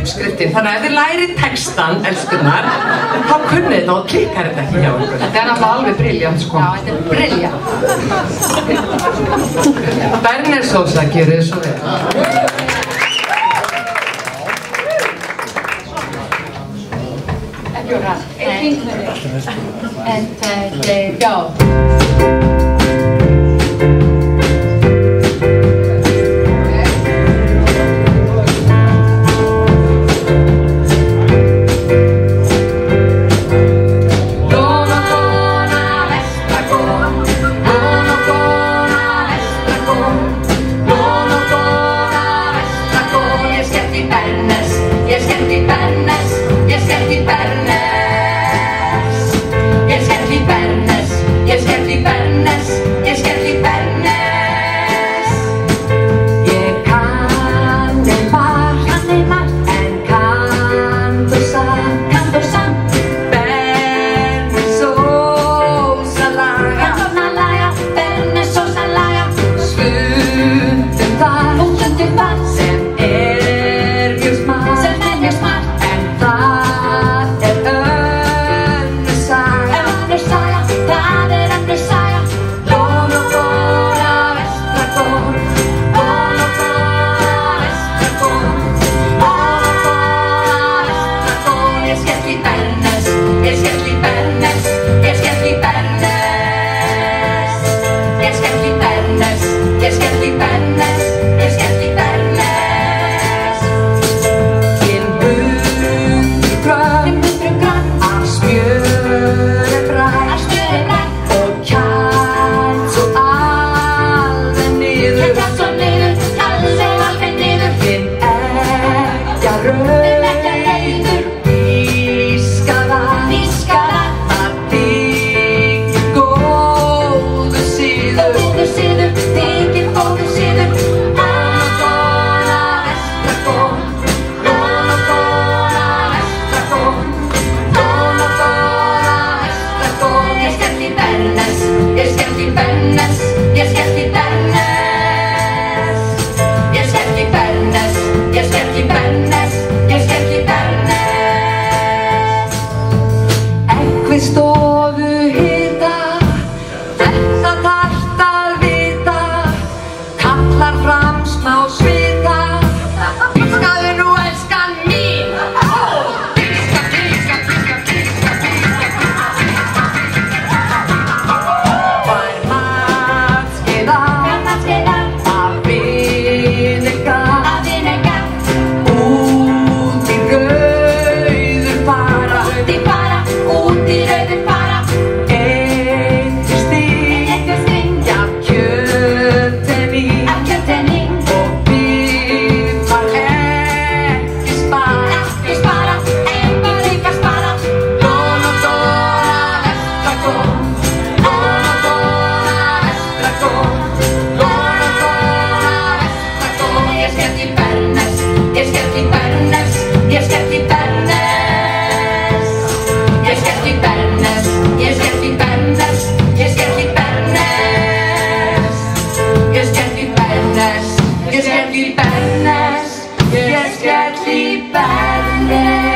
uppskriftin. Þannig að ef þið lærið textan, elskurnar, þá kunnið þetta og klikkar þetta ekki hjá ykkur. Þetta er náttúrulega alveg brilljant, sko. Já, þetta er brilljant. Bernesósa, gjörið svo vel. You're right. 18 minutes. And there you go. Ég skell í Bernes